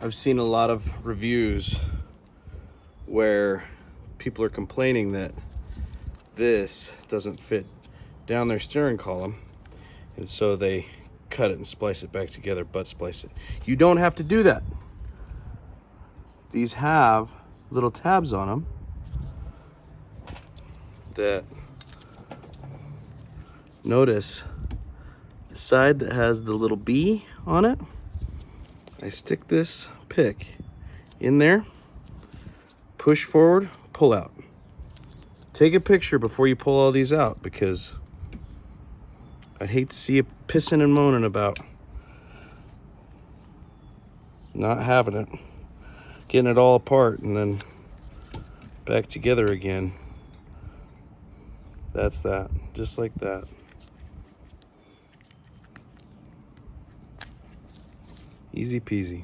I've seen a lot of reviews where people are complaining that this doesn't fit down their steering column, and so they cut it and splice it back together, butt splice it. You don't have to do that. These have little tabs on them that, notice the side that has the little B on it. I stick this pick in there, push forward, pull out. Take a picture before you pull all these out, because I'd hate to see you pissing and moaning about not having it, getting it all apart and then back together again. That's that, just like that. Easy peasy.